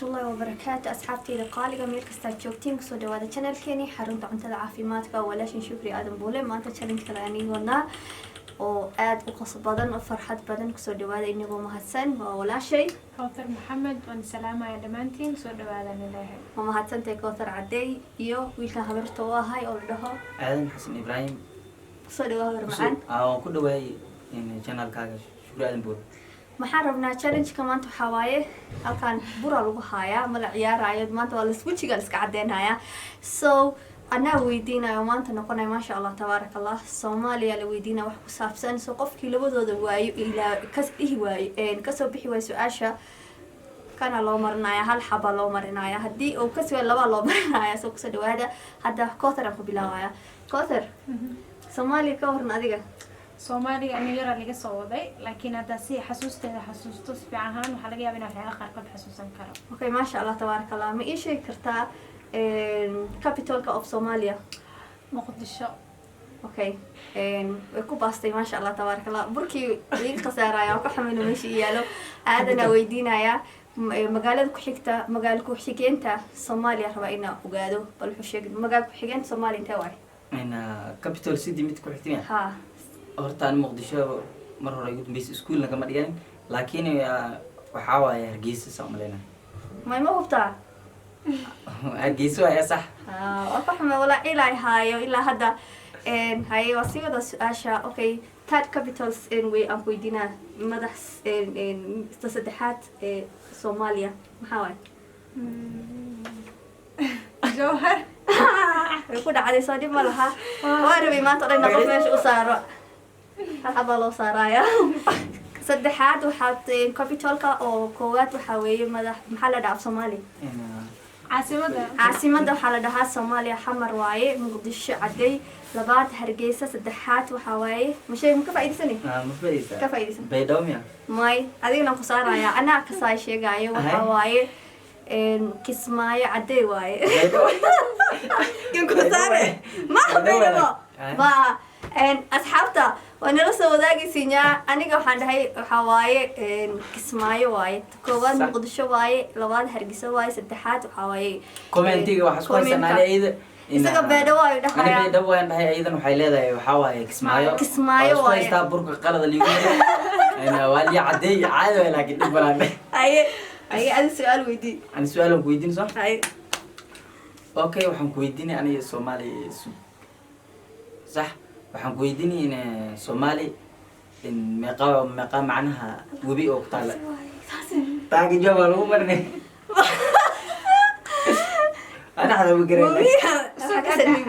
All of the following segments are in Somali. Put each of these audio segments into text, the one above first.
الله وبركاته أصحابتي القالقة ميل كستا جوجتين كسو دوادا channel كيني حرونتا cuntada caafimaadka walaashin shukri aadan buule maanta challenge kale aan wadnaa oo aad u qosol badan oo farxad badan kusoo dhawaada inagoo mahadsan waa walaashay كوثر محمد وأنا سلامة يا دمانتين سو دوادا لله waa mahadsantahay Kawthar Cadeey iyo wiilkan habarta waa hay oo dhaho aadan xasan ibraahim kusoo dhawaada macaan ku dhawaay channel-kaaga shukri aadan buule maxaan rabnaa challenge-ka maanta waxaa waaye halkaan bura lagu haayaa mala ciyaaraayo maanta waa wejiga la iska cadeynayaa so anaa weydiinayo maanta noqonaya maasha allah tabaaraka allah soomaaliya la weydiinaya wax ku saabsan so qofkii labadooda waayo ilaa kasdhihi waayo kasoo bixi waayo su-aasha kana loo marinaya hal xaba loo marinaya haddii uu kasii waayo laba loo marinaya soo kusoo dhawaada hadda Kawthar aan ku bilaabaya Kawthar soomaaliya ka waran adiga soomaaliga aniga yara laga soo waday laakiin hadda si xasuusteeda xasuusto si fiican ahaan waxa laga yaabaa inaan waxyaalo qaarkood xasuusan karo okay maasha allah tabaaraka allah ma ii sheegi kartaa capitalka of Somalia muqdisho okay way ku baastay maasha allah tabaaraka allah burkii iga khasaaraya oo ka xamilo meesha yaalo aadana weydiinaya magaalada ku xigta magaalo ku xigeenta Soomaaliya raba inaan ogaado bal wuxuu sheegay magaalo ku xigeenta Soomaaliya intee waay capital city mid ku xigtay ha horta aan muqdisho mar hore ugu dambeysay iskuulna kama dhigan laakiin waxa waaye Hargeysa Soomaaliya ma ma hubtaa Hargeysa waa sax waa ka xamil wala ilaa haayo ilaa hadda hay waa si wada su'aasha okay third capitals way aan weydiinaa madax saddexaad Soomaaliya maxaa waay jawhar way ku dhacday soo dib ma laha waa rabay maanta dhan qof meesha u saaro haba loo saaraya saddexaad waxaad capitalka oo koowaad waxa weeye madax maxaa la dhahaa Soomaaliya caasimada waxaa la dhahaa Soomaaliya xamar waaye muqdisho cadeey labaad hargeysa saddexaad waxa waaye mashay ma ka faa'iideysanay ma faa'iideysan ka faa'iideysan baydhawmiya may adigna ku saaraya anaa ka saay sheegayo waxa waaye kismaayo cadeey waaye in ku saare ma baydhabo ba asxaabta waa nala soo wadaagaysiinyaa aniga waxaan dhahay waxaa waaye kismaayo waaye koowaad muqdisho waaye labaad hargeysa waaye saddexaad waxaa waaye commentiga waxa isku haysanaa ayda isaga beedho waayo dhahaya beedho waan dhahay aydan waxay leedahay waxa waaye kismaayo waaye isku burka qalad liigu waa li cadeey caadi waa laakiin dib balan ay adi su'aal weydii aan su'aal ku weydiin soo ay okay waxaan ku weydiinay aniga Soomaaliya صح waxaan ku weydiinay in Soomaali in meeqa macnaha wabi oo taala taagi jawab lagu marnay ana hada u garay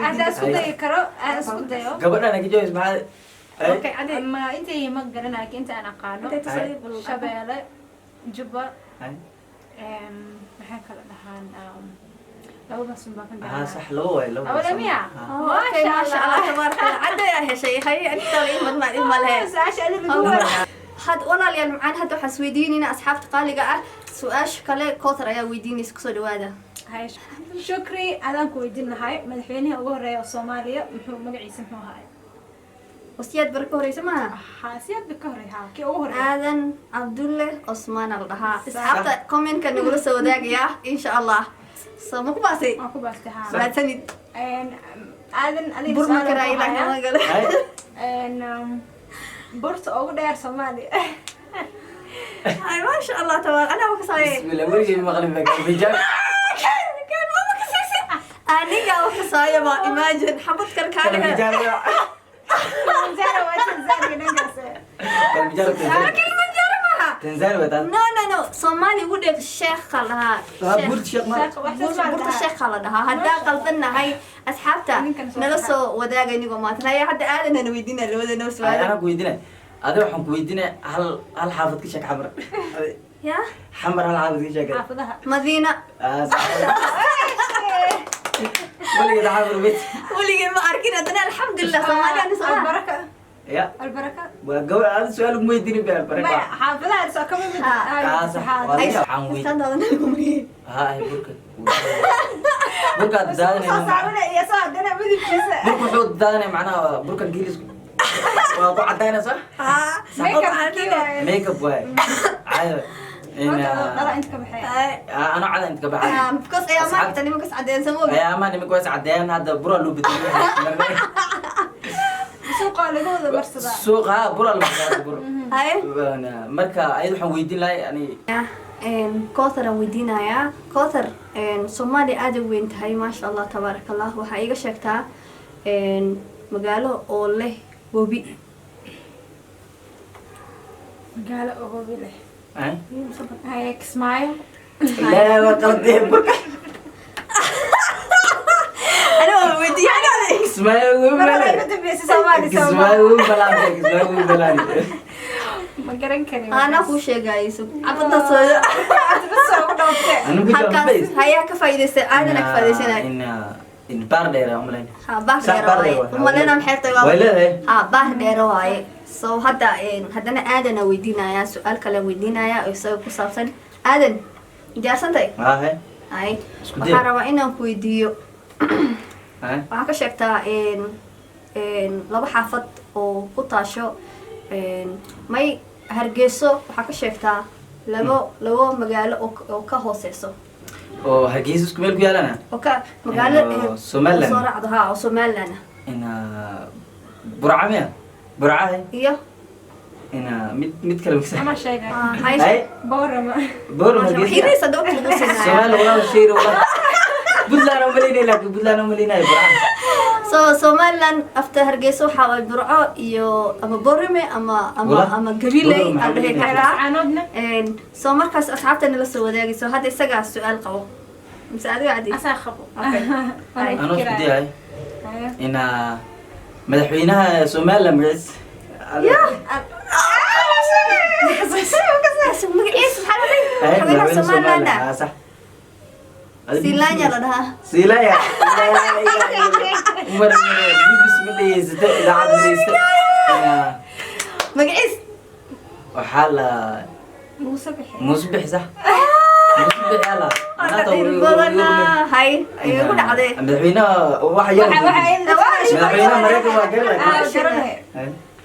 هذا سوداء كرو هذا سوداء gabadha ka jawab maxaa okay adi ما أنت ما قرنا أنت أنا قانو شبالة جبا maxaa kala dhahaan laba bas baan ka dhahaa صح لو أولا ميا ما شاء الله تبارك الله عدا يا شيء هي أنت طالعين ما لها ساشا اللي بقول had walaal macaan hadda waxaan isweydiinayna asxaabta qaaliga ah su'aash kale Kawthar ayaa weydiinaysa kusoo dhawaada هاي شكري أنا كويدين هاي مدحيني أقول رأي الصومالية محو مقعيس محو هاي wasiyaad barka horeysa ma حاسيات بكهري ها كي أقول aadan Cabdulle Osman al dhahaa asxaabta comment-ka nagula soo wadaagaya insha Allah soo ma ku baasay أكو بس ها maasanid آذن أنا burma kara ilaa ma gala إن برت أقول يا صومالي ay ma sha Allah tabaar ana ma kasay بسم الله ورجي المغرب بجاب kan ma kasay aniga wax kasay ma imagine xabad kar kaaliga بجاب زين وزين نقص بجاب Kilimanjaro maaha تنزل وتان no Soomaali wuxuu dhig sheekh lahaa burd sheekh ma burta sheekh la dhahaa hadda qalbanahay asxaabta nala soo wadaagay nigo maatnaya hadda aadan weydiinaa labadana su'aal ana ku weydiinay adiga waxaan ku weydiinay hal xaafad ka sheeg xamar ya xamar hal xaafad ka sheeg حافظها Madiina waliga xamar bit waliga ma arkin hadana alxamdulillah Soomaaliya soo البركة ya البركة waa gabadh aad su'aal ugu weydiinay baa ما baraka حافظها سو كم من ay waxaan weydiinay standada nagu mariyay ها هي burka daadane صعبنا يا صاحب أنا بدي بجلسة burka wuxuu daadane macnaha burka ingiriis waa ku cadaynaysa ha ميك اب كده makeup waay caadi dhala inta ka baxay أنا على أنت كبحر because أيامها تاني ما كنت عدين سموه يا ما نمك واسع عديان هذا برا لو بدي suuqa lagooda marsada سوق ها برا لو بدي هاي أنا مركا أيضا حويدين لا يعني كوثر ويدينايا كوثر Soomaali aad u weyn tahay maasha Allah tabaaraka Allah waxa iga sheegtaa magaalo oo leh webi magaalo oo webi leh أي Kismaayo لا وقلبي بركة أنا ويدينا اسمعوا اسمعوا بلاني ma garan karin أنا كل شيء جايز عبد الصويا أنا halkaas hayaa ka faa'iideystay aadana ka faa'iideysanay إن باردير عملين ha baah dheero waaye umalena maxay tahay ولا ha baah dheero waaye so hadda haddana aadana weydiinaya su'aal kale weydiinaya oo isaga ku saabsan aadan diyaarsantahay هاي ay Isku day. waxaan rabaa inaan ku weydiiyo هاي waxaa ka sheegtaa laba xaafad oo ku taasho may hargeyso waxaa ka sheegtaa labo magaalo oo ka hooseyso وهجيس كمل كيالنا oo ka magaalo Somaliland. soo raacdo ha oo Somaliland إن برعمية برعاه iyo إن ميت كلام كسر ama sheegay hay هاي boorama بور هجيس xiiraysa dawlad lagu siinaya سؤال ولا شيء ولا بدلنا وملينا لك بدلنا وملينا برعاه so Somaliland after hargeyso waxaa way burco iyo ama borime ama gabiley Borome, aan dhihi kartaa caanoodna so markaas asxaabtana la soo wadaagayso hadda isagaa su'aal qabo mise adiga cadi asaa qabo Okay. أنا بدي هاي إن مدحوينها سومالا مريس magaciisa maxaa la dhihi madaxweynaha Somaliland صح Silaanya la dhahaa سيلايا مرة بسم الله يزد إذا عاد مريست magaciis وحال muuse bixi مصبح صح مصبح يلا أنا badana hay ayay ku dhacday مدحوينها واحد يوم مدحوينها مريض وقال لك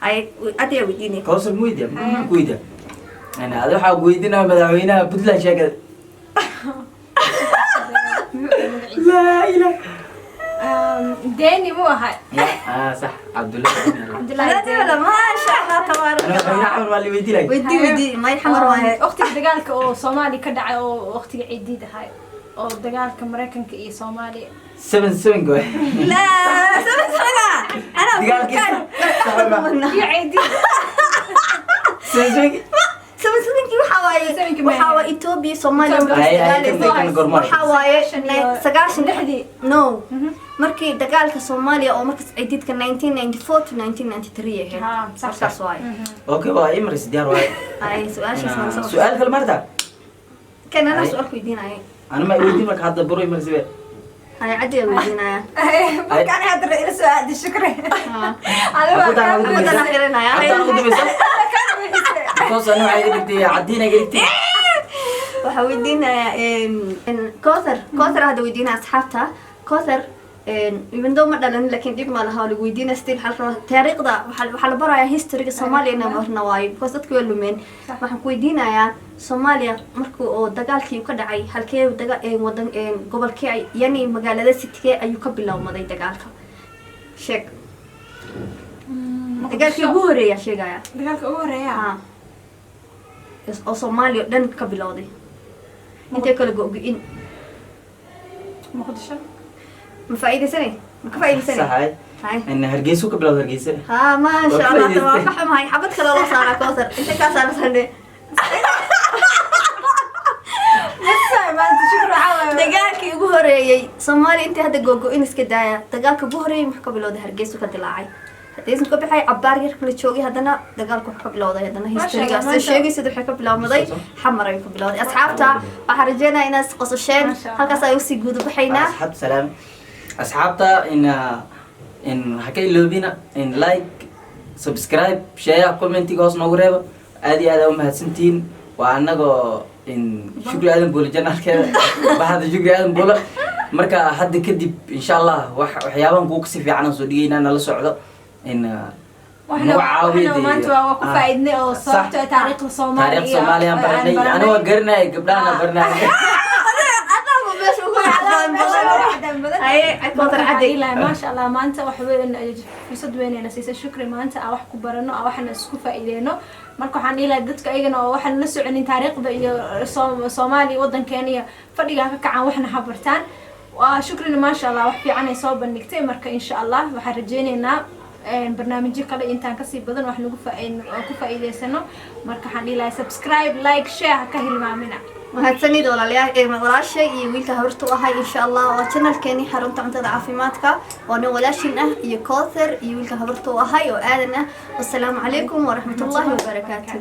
ay adiga weydiinay كوصل مويدة مويدة أنا هذا حاب ويدنا مدحوينها بدلا شكل لا إله deeni muu ahay صح عبد الله cabdullaahi ما شاء الله تبارك أنا مدحوينها الله عمر واللي ويدي لك ودي ما يحمر واحد waqtiga dagaalka oo Soomaali ka dhacay oo waqtiga ciidid ahay oo dagaalka Mareykanka iyo Soomaaliya 7 قوي لا سمع انا دقال كيس iyo ciidid 7 سمسمينكي waxaa waaye Ethiopia Soomaaliya waxaa waaye sagaashan lixdii no markii dagaalka Soomaaliya oo markaas ciididka 1994 to 1993 ahayd ها صح markaas waaye اوكي بقى امرس ديار واي ay su'aashaas سؤال كل مرة kan ana su'aal ku weydiinaya انا ما يودي لك هذا برو امرس بيه ay cadi weydiinaya كان هذا الرئيس سؤال شكرا أخذ أنا wadana ودي xirinaya حتى انا ودي بس بس انا عايز قلت عدينا قلت waxa weydiinaya Kothar hada weydiinaya asxaabta Kothar even though ma dhalan laakiin dib ma laha lagu weydiina still halka taariikhda waxa la barayaa historyga Soomaaliya marna waayo because dadku way lumeen waxaan ku weydiinayaa Soomaaliya markuu oo dagaalkii ka dhacay halkee wadan gobolkee yani magaalada City ayuu ka bilowday dagaalka sheeg dagaalkii ugu horeeyay sheegaya dagaalka ugu horeeya oo Soomaaliya dhan ka bilowday intee kala go'in muqdisho ما فايدة ما فايدة صح هاي هاي ان هرجيسو قبل هرجيسه ها ما شاء الله تمام فحم هاي حبت كلا الله صار كوثر انت كاسر سنة بس ما انت شكرا عاوي دقالك يقهري سومالي انت هذا جوجو انس كدايا دقالك يقهري محكو بلو ده هرجيسو كدلاعي هديز مكو بحي عبار يركب لتشوقي هدنا دقالك محكو بلو ده هدنا هيستوري قاس شيء سيدو حكو بلو مضي حمر يكو بلو ده اصحابتا وحرجينا ناس قصشين هلكا سايوسي جودو بحينا اصحاب سلام اصحابتا ان حكي لوبينا ان لايك سبسكرايب شير كومنتي قوس نوغريبا ادي هذا مهدسنتين وانغو ان شكرا ادم بول جنال كده بعد شكرا ادم بول marka hadda kadib insha Allah waxyaaban ku kasi fiican soo dhigayna la socdo in waxna maanta waa ku faa'iidnay oo sababta taariikhda Soomaaliya taariikh Soomaaliya baranay aniga waa garanay gabdhaha baranay ما شاء الله ما أنت وحبي فرصة وين نسيت شكري ما أنت أو حكوا برنو أو حنا سكوفا إيدينو مركو حني لا دتك أيجنا أو حنا نسوا عن تاريخ صومالي وطن كينيا فريقها كعان وحنا حبرتان وشكرا ما شاء الله وحبي عني صوب النكتة مركا إن شاء الله وحرجينا برنامجي قال إنتان كسي بدن وحنا كوفا إيدي سنو مركا حني لا سبسكرايب لايك شير كهل معنا mahadsanid walaalayaal walaashay iyo wiilka habartu ahay insha Allah waa channelkeeni xarunta cuntada caafimaadka waa nin walaashin ah iyo Kawthar iyo wiilka habartu ahay oo aadan ah. Assalaamu calaykum wa rahmatullahi wa barakaatuh.